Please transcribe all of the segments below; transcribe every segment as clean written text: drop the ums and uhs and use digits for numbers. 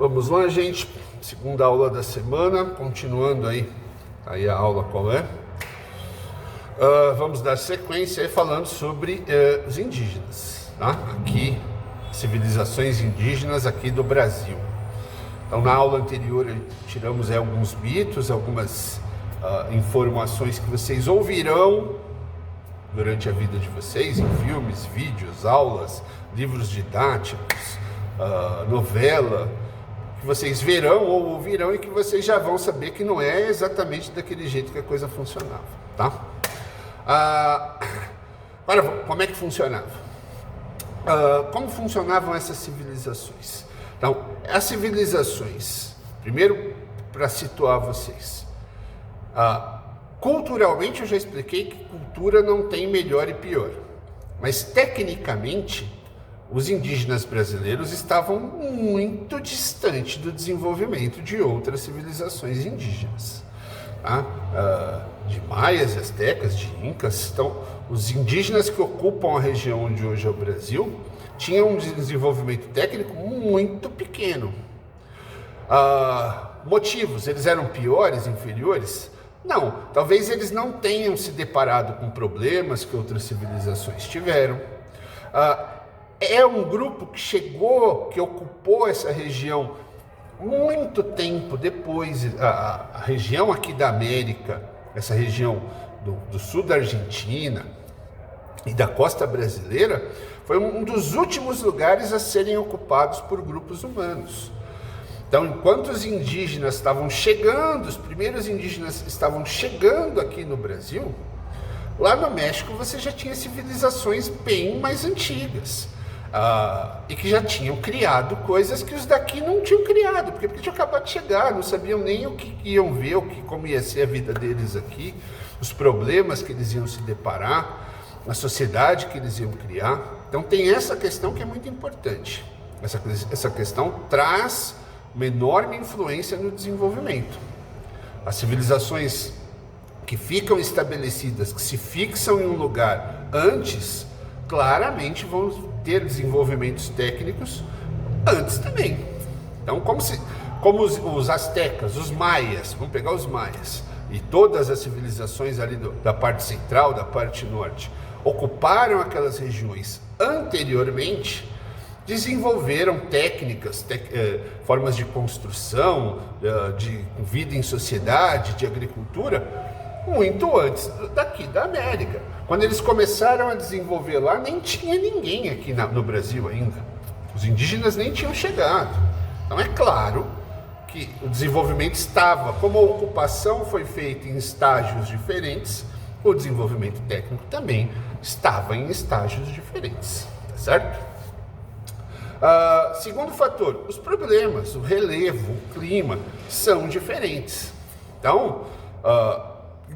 Vamos lá, gente. Segunda aula da semana, continuando aí a aula qual é? Vamos dar sequência aí falando sobre os indígenas, tá? Aqui, civilizações indígenas aqui do Brasil. Então, na aula anterior, tiramos alguns mitos, algumas informações que vocês ouvirão durante a vida de vocês, em filmes, vídeos, aulas, livros didáticos, novela, que vocês verão ou ouvirão e que vocês já vão saber que não é exatamente daquele jeito que a coisa funcionava, tá? Agora, como é que funcionava? Como funcionavam essas civilizações? Então, as civilizações, primeiro, para situar vocês, culturalmente eu já expliquei que cultura não tem melhor e pior, mas tecnicamente os indígenas brasileiros estavam muito distantes do desenvolvimento de outras civilizações indígenas, tá? De maias, astecas, de incas. Então, os indígenas que ocupam a região onde hoje é o Brasil tinham um desenvolvimento técnico muito pequeno. Motivos, eles eram piores, inferiores? Não, talvez eles não tenham se deparado com problemas que outras civilizações tiveram. É um grupo que que ocupou essa região muito tempo depois. A região aqui da América, essa região do sul da Argentina e da costa brasileira, foi um dos últimos lugares a serem ocupados por grupos humanos. Então, enquanto os indígenas estavam chegando, os primeiros indígenas estavam chegando aqui no Brasil, lá no México você já tinha civilizações bem mais antigas, e que já tinham criado coisas que os daqui não tinham criado, porque tinham acabado de chegar, não sabiam nem o que iam ver, como ia ser a vida deles aqui, os problemas que eles iam se deparar, a sociedade que eles iam criar. Então tem essa questão que é muito importante. Essa questão traz uma enorme influência no desenvolvimento. As civilizações que ficam estabelecidas, que se fixam em um lugar antes, claramente vão ter desenvolvimentos técnicos antes também. Então, como os astecas, os maias, vamos pegar os maias, e todas as civilizações ali da parte central, da parte norte, ocuparam aquelas regiões anteriormente, desenvolveram técnicas, formas de construção, de vida em sociedade, de agricultura, muito antes daqui da América. Quando eles começaram a desenvolver lá, nem tinha ninguém aqui no Brasil ainda. Os indígenas nem tinham chegado. Então é claro que o desenvolvimento estava, como a ocupação foi feita em estágios diferentes, o desenvolvimento técnico também estava em estágios diferentes, tá certo? Segundo fator, os problemas, o relevo, o clima são diferentes. Então,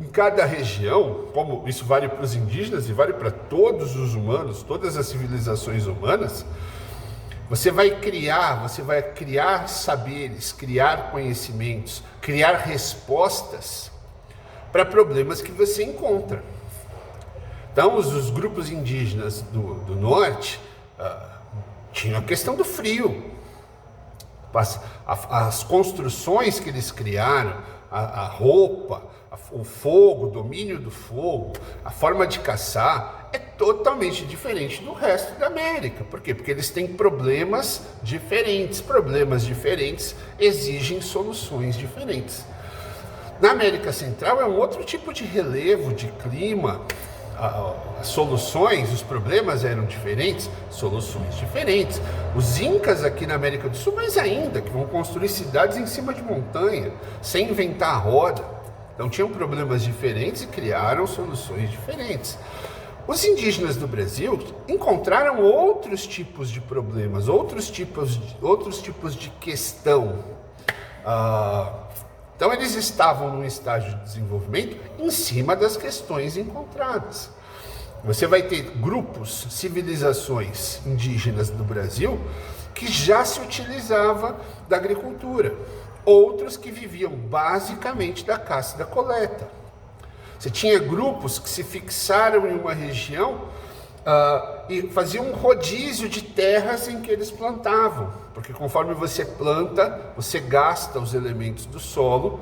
em cada região, como isso vale para os indígenas e vale para todos os humanos, todas as civilizações humanas, você vai criar saberes, criar conhecimentos, criar respostas para problemas que você encontra. Então, os grupos indígenas do norte tinham a questão do frio. As construções que eles criaram, a roupa, o fogo, o domínio do fogo, a forma de caçar é totalmente diferente do resto da América. Por quê? Porque eles têm problemas diferentes. Problemas diferentes exigem soluções diferentes. Na América Central é um outro tipo de relevo, de clima. As soluções, os problemas eram diferentes, soluções diferentes. Os incas aqui na América do Sul, mais ainda, que vão construir cidades em cima de montanha, sem inventar a roda. Então tinham problemas diferentes e criaram soluções diferentes. Os indígenas do Brasil encontraram outros tipos de problemas, outros tipos de questão. Então eles estavam num estágio de desenvolvimento em cima das questões encontradas. Você vai ter grupos, civilizações indígenas do Brasil que já se utilizava da agricultura, outros que viviam basicamente da caça e da coleta. Você tinha grupos que se fixaram em uma região e faziam um rodízio de terras em que eles plantavam, porque conforme você planta, você gasta os elementos do solo,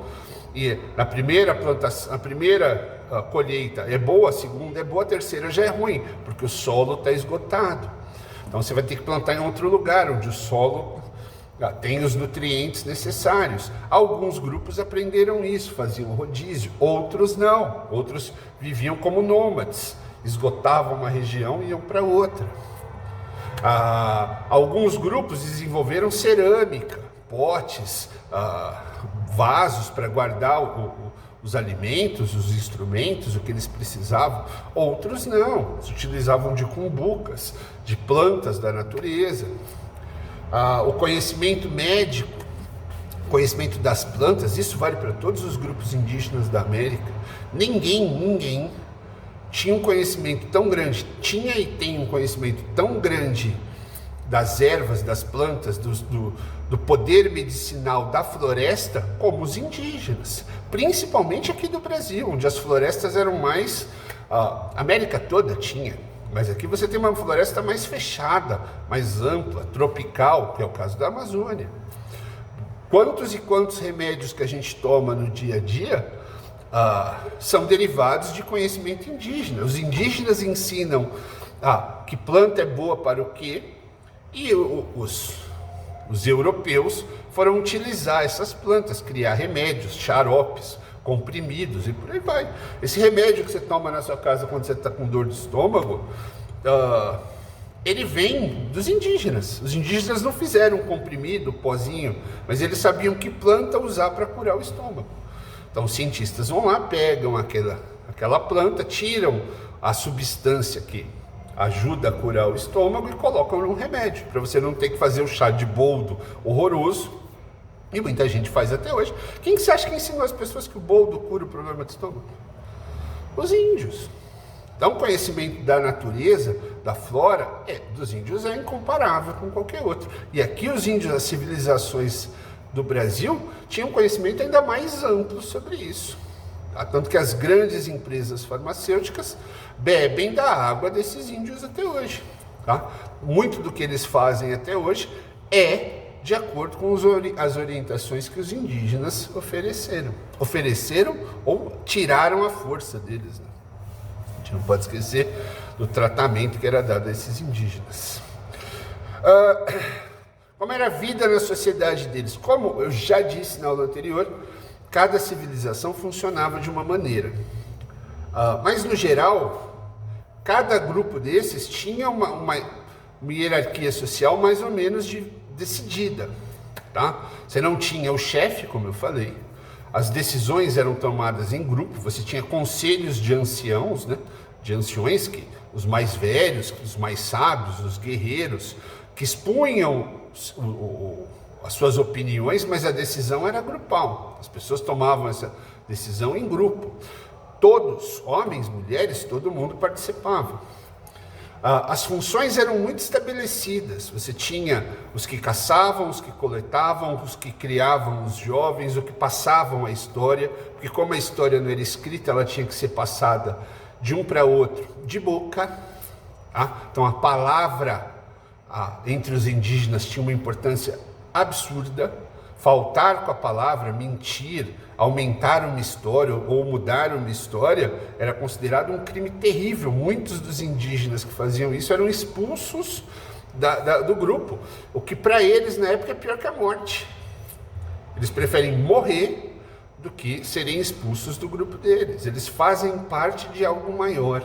e na primeira plantação, a primeira colheita é boa, a segunda é boa, a terceira já é ruim, porque o solo está esgotado. Então você vai ter que plantar em outro lugar, onde o solo tem os nutrientes necessários. Alguns grupos aprenderam isso, faziam rodízio, outros não, outros viviam como nômades, esgotavam uma região e iam para outra. Alguns grupos desenvolveram cerâmica, potes, vasos para guardar os alimentos, os instrumentos, o que eles precisavam. Outros não, se utilizavam de cumbucas, de plantas da natureza. O conhecimento médico, conhecimento das plantas, isso vale para todos os grupos indígenas da América. Ninguém tinha um conhecimento tão grande, tinha e tem um conhecimento tão grande das ervas, das plantas, do poder medicinal da floresta, como os indígenas, principalmente aqui do Brasil, onde as florestas eram mais... A América toda tinha, mas aqui você tem uma floresta mais fechada, mais ampla, tropical, que é o caso da Amazônia. Quantos e quantos remédios que a gente toma no dia a dia são derivados de conhecimento indígena. Os indígenas ensinam que planta é boa para o quê, e os europeus foram utilizar essas plantas, criar remédios, xaropes, comprimidos e por aí vai. Esse remédio que você toma na sua casa quando você está com dor de estômago, ele vem dos indígenas. Os indígenas não fizeram um comprimido, pozinho, mas eles sabiam que planta usar para curar o estômago. Então os cientistas vão lá, pegam aquela planta, tiram a substância que ajuda a curar o estômago e colocam num remédio, para você não ter que fazer o chá de boldo horroroso, e muita gente faz até hoje. Quem que você acha que ensinou as pessoas que o boldo cura o problema de estômago? Os índios. Então o conhecimento da natureza, da flora, dos índios é incomparável com qualquer outro. E aqui os índios, as civilizações do Brasil, tinham um conhecimento ainda mais amplo sobre isso. Tanto que as grandes empresas farmacêuticas bebem da água desses índios até hoje. Muito do que eles fazem até hoje é de acordo com as orientações que os indígenas ofereceram ou tiraram a força deles. A gente não pode esquecer do tratamento que era dado a esses indígenas. Como era a vida na sociedade deles? Como eu já disse na aula anterior, cada civilização funcionava de uma maneira. Mas, no geral, cada grupo desses tinha uma hierarquia social mais ou menos decidida. Você não tinha o chefe, como eu falei. As decisões eram tomadas em grupo. Você tinha conselhos de anciãos, de anciões, os mais velhos, os mais sábios, os guerreiros, que expunham as suas opiniões, mas a decisão era grupal. As pessoas tomavam essa decisão em grupo. Todos, homens, mulheres, todo mundo participava. As funções eram muito estabelecidas. Você tinha os que caçavam, os que coletavam, os que criavam os jovens, os que passavam a história, porque como a história não era escrita, ela tinha que ser passada de um para outro, de boca. Então a palavra entre os indígenas tinha uma importância absurda. Faltar com a palavra, mentir, aumentar uma história ou mudar uma história era considerado um crime terrível. Muitos dos indígenas que faziam isso eram expulsos do grupo, o que para eles na época é pior que a morte. Eles preferem morrer do que serem expulsos do grupo deles. Eles fazem parte de algo maior.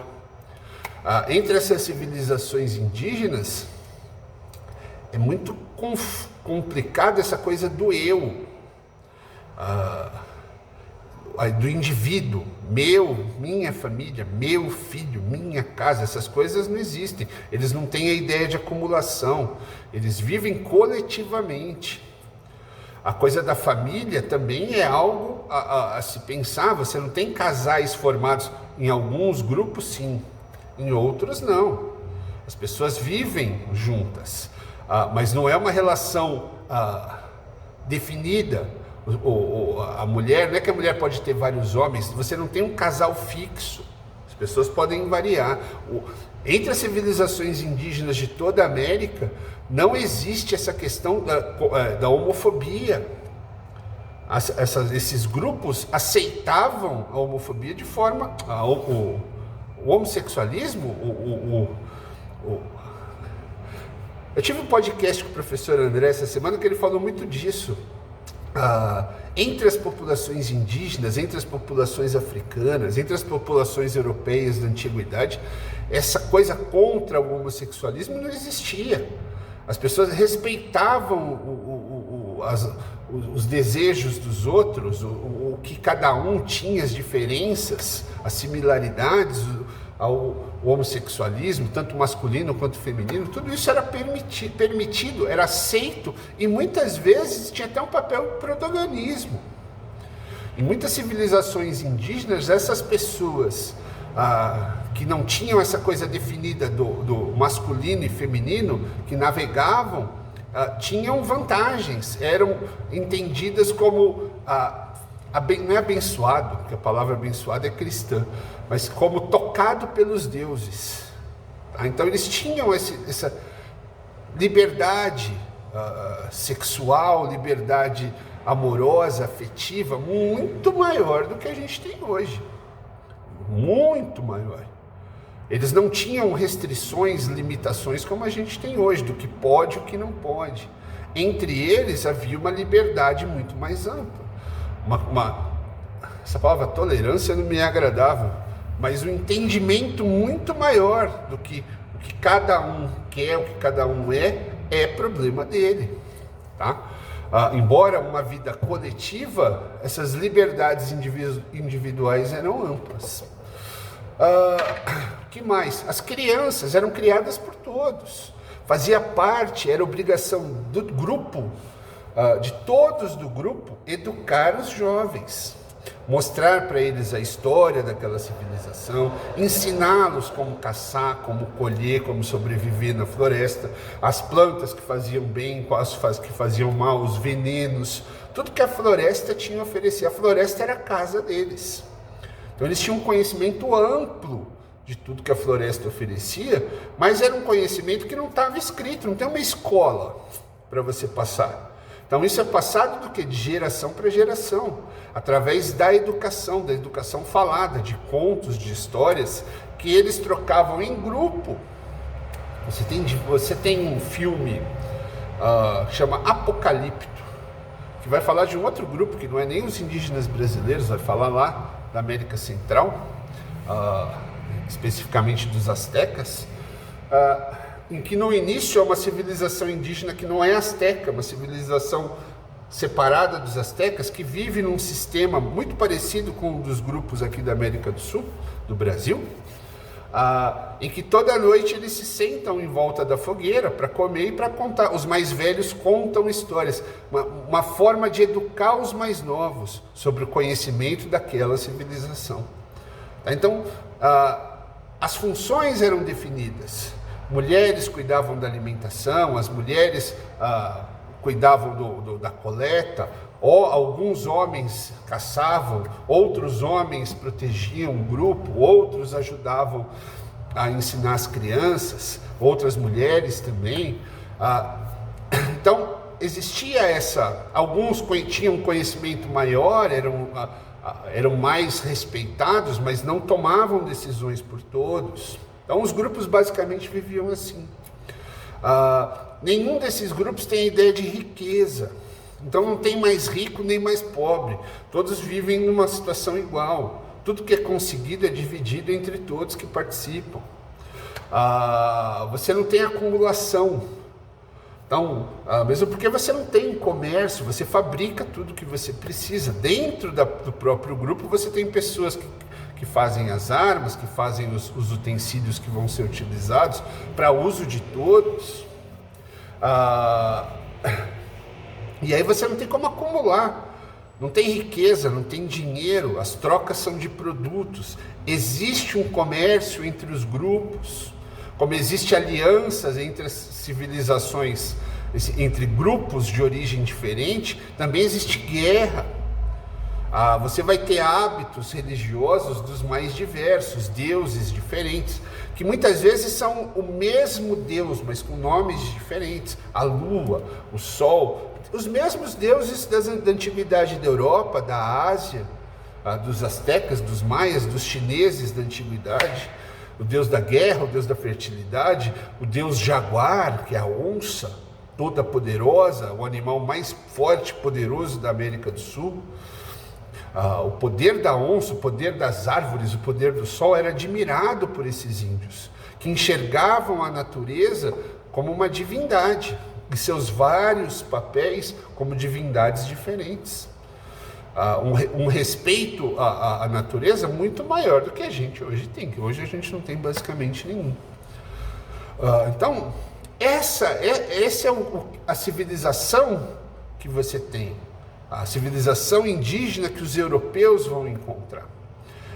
Entre essas civilizações indígenas é muito complicado essa coisa do eu, do indivíduo, minha família, meu filho, minha casa. Essas coisas não existem. Eles não têm a ideia de acumulação, eles vivem coletivamente. A coisa da família também é algo a se pensar. Você não tem casais formados. Em alguns grupos sim, em outros não. As pessoas vivem juntas, mas não é uma relação definida. A mulher, não é que a mulher pode ter vários homens, você não tem um casal fixo. As pessoas podem variar. Entre as civilizações indígenas de toda a América, não existe essa questão da homofobia. Esses grupos aceitavam a homofobia de forma... o homossexualismo... Eu tive um podcast com o professor André essa semana que ele falou muito disso. Entre as populações indígenas, entre as populações africanas, entre as populações europeias da antiguidade, essa coisa contra o homossexualismo não existia. As pessoas respeitavam os desejos dos outros, o que cada um tinha, as diferenças, as similaridades ao homossexualismo, tanto masculino quanto feminino. Tudo isso era permitido, era aceito e muitas vezes tinha até um papel de protagonismo. Em muitas civilizações indígenas, essas pessoas que não tinham essa coisa definida do masculino e feminino, que navegavam, tinham vantagens, eram entendidas como, não é abençoado, porque a palavra abençoado é cristã, mas como tocado pelos deuses. Então eles tinham essa liberdade sexual, liberdade amorosa, afetiva, muito maior do que a gente tem hoje. Muito maior. Eles não tinham restrições, limitações como a gente tem hoje, do que pode e o que não pode. Entre eles havia uma liberdade muito mais ampla. Essa palavra tolerância não me é agradável, mas um entendimento muito maior do que o que cada um quer, o que cada um é problema dele. Tá? Embora uma vida coletiva, essas liberdades individuais eram amplas. O que mais? As crianças eram criadas por todos. Fazia parte, era obrigação do grupo, de todos do grupo, educar os jovens. Mostrar para eles a história daquela civilização, ensiná-los como caçar, como colher, como sobreviver na floresta, as plantas que faziam bem, as que faziam mal, os venenos, tudo que a floresta tinha a oferecer. A floresta era a casa deles. Então eles tinham um conhecimento amplo de tudo que a floresta oferecia, mas era um conhecimento que não estava escrito, não tem uma escola para você passar. Então isso é passado do que? De geração para geração, através da educação falada, de contos, de histórias, que eles trocavam em grupo. Você tem um filme que chama Apocalipto, que vai falar de um outro grupo, que não é nem os indígenas brasileiros, vai falar lá da América Central, especificamente dos astecas, em que no início é uma civilização indígena que não é asteca, uma civilização separada dos astecas, que vive num sistema muito parecido com um dos grupos aqui da América do Sul, do Brasil, em que toda noite eles se sentam em volta da fogueira para comer e para contar. Os mais velhos contam histórias, uma forma de educar os mais novos sobre o conhecimento daquela civilização. Então, as funções eram definidas. Mulheres cuidavam da alimentação, as mulheres cuidavam da coleta, ou alguns homens caçavam, outros homens protegiam o grupo, outros ajudavam a ensinar as crianças, outras mulheres também. Então existia alguns tinham um conhecimento maior, eram mais respeitados, mas não tomavam decisões por todos. Então os grupos basicamente viviam assim. Nenhum desses grupos tem a ideia de riqueza. Então não tem mais rico nem mais pobre. Todos vivem numa situação igual. Tudo que é conseguido é dividido entre todos que participam. Você não tem acumulação. Então, mesmo porque você não tem comércio, você fabrica tudo que você precisa. Dentro do próprio grupo você tem pessoas que fazem as armas, que fazem os utensílios que vão ser utilizados para uso de todos. E aí você não tem como acumular, não tem riqueza, não tem dinheiro, as trocas são de produtos, existe um comércio entre os grupos, como existe alianças entre as civilizações, entre grupos de origem diferente, também existe guerra. Você vai ter hábitos religiosos dos mais diversos, deuses diferentes, que muitas vezes são o mesmo Deus, mas com nomes diferentes. A lua, o sol, os mesmos deuses da antiguidade da Europa, da Ásia, dos astecas, dos maias, dos chineses da antiguidade. O deus da guerra, o deus da fertilidade, o deus jaguar, que é a onça, toda poderosa, o animal mais forte e poderoso da América do Sul. O poder da onça, o poder das árvores, o poder do sol era admirado por esses índios, que enxergavam a natureza como uma divindade, e seus vários papéis como divindades diferentes. Um respeito à natureza muito maior do que a gente hoje tem, que hoje a gente não tem basicamente nenhum. Então, essa é a civilização que você tem. A civilização indígena que os europeus vão encontrar.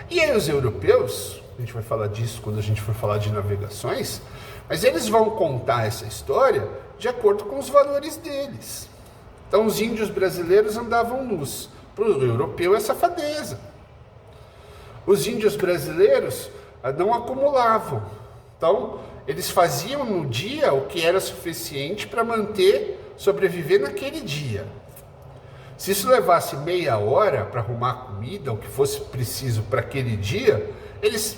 E aí os europeus, a gente vai falar disso quando a gente for falar de navegações, mas eles vão contar essa história de acordo com os valores deles. Então os índios brasileiros andavam nus. Para o europeu é safadeza. Os índios brasileiros não acumulavam. Então eles faziam no dia o que era suficiente para sobreviver naquele dia. Se isso levasse meia hora para arrumar comida, o que fosse preciso para aquele dia, eles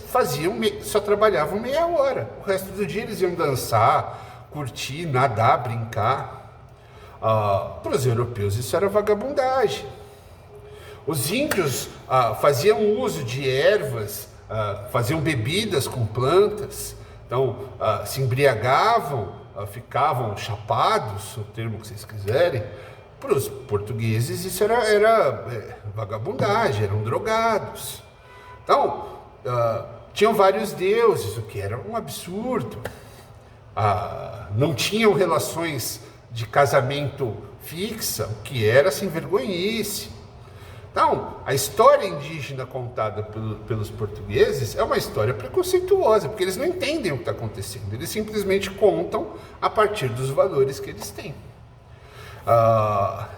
só trabalhavam meia hora. O resto do dia eles iam dançar, curtir, nadar, brincar. Para os europeus isso era vagabundagem. Os índios faziam uso de ervas, faziam bebidas com plantas, então se embriagavam, ficavam chapados, o termo que vocês quiserem. Para os portugueses isso era vagabundagem, eram drogados. Então, tinham vários deuses, o que era um absurdo. Não tinham relações de casamento fixa, o que era sem vergonhice. Então, a história indígena contada pelos portugueses é uma história preconceituosa, porque eles não entendem o que está acontecendo, eles simplesmente contam a partir dos valores que eles têm.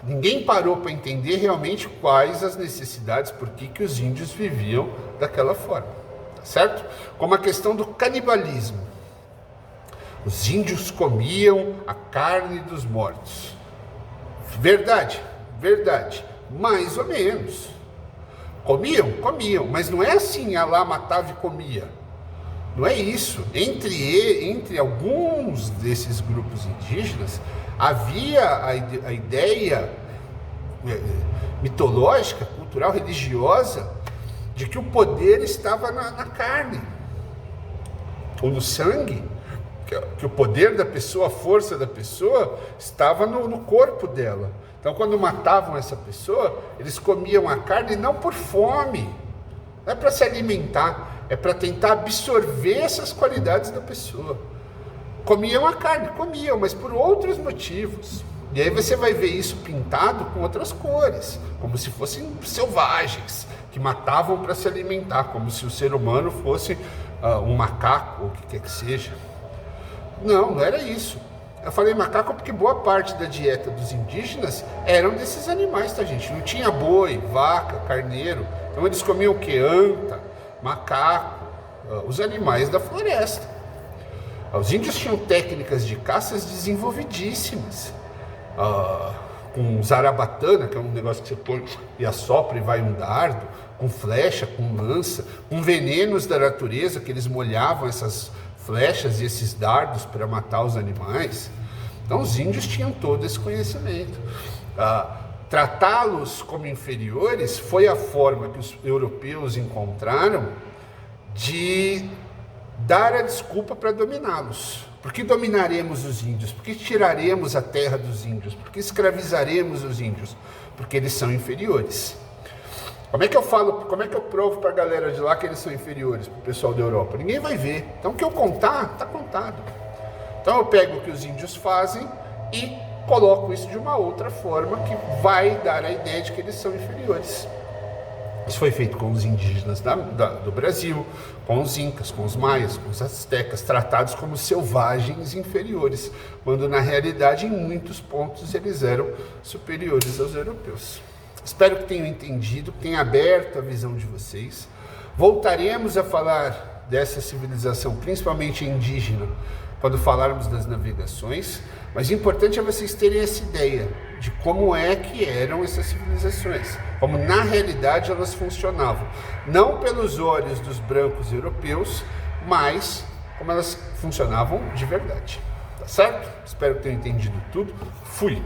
Ninguém parou para entender realmente quais as necessidades, por que os índios viviam daquela forma, tá certo? Como a questão do canibalismo. Os índios comiam a carne dos mortos. Verdade, mais ou menos. Comiam, mas não é assim, lá matava e comia. Não é isso. Entre alguns desses grupos indígenas, havia a ideia mitológica, cultural, religiosa, de que o poder estava na carne, ou no sangue, que o poder da pessoa, a força da pessoa, estava no corpo dela. Então, quando matavam essa pessoa, eles comiam a carne não por fome, não é para se alimentar, é para tentar absorver essas qualidades da pessoa. Comiam a carne, mas por outros motivos. E aí você vai ver isso pintado com outras cores, como se fossem selvagens, que matavam para se alimentar, como se o ser humano fosse um macaco, ou o que quer que seja. Não era isso. Eu falei macaco porque boa parte da dieta dos indígenas eram desses animais, tá, gente? Não tinha boi, vaca, carneiro. Então eles comiam o quê? Anta, macaco, os animais da floresta. Os índios tinham técnicas de caças desenvolvidíssimas. Com zarabatana, que é um negócio que você põe e assopra e vai um dardo, com flecha, com lança, com venenos da natureza, que eles molhavam essas flechas e esses dardos para matar os animais. Então os índios tinham todo esse conhecimento. Tratá-los como inferiores foi a forma que os europeus encontraram de dar a desculpa para dominá-los. Por que dominaremos os índios? Por que tiraremos a terra dos índios? Por que escravizaremos os índios? Porque eles são inferiores. Como é que eu provo para a galera de lá que eles são inferiores, para o pessoal da Europa? Ninguém vai ver. Então o que eu contar, está contado. Então eu pego o que os índios fazem e coloco isso de uma outra forma que vai dar a ideia de que eles são inferiores. Isso foi feito com os indígenas do Brasil, com os incas, com os maias, com os astecas, tratados como selvagens inferiores, quando na realidade em muitos pontos eles eram superiores aos europeus. Espero que tenham entendido, que tenha aberto a visão de vocês. Voltaremos a falar dessa civilização, principalmente indígena, quando falarmos das navegações, mas o importante é vocês terem essa ideia de como é que eram essas civilizações, como na realidade elas funcionavam, não pelos olhos dos brancos europeus, mas como elas funcionavam de verdade, tá certo? Espero que tenham entendido tudo. Fui!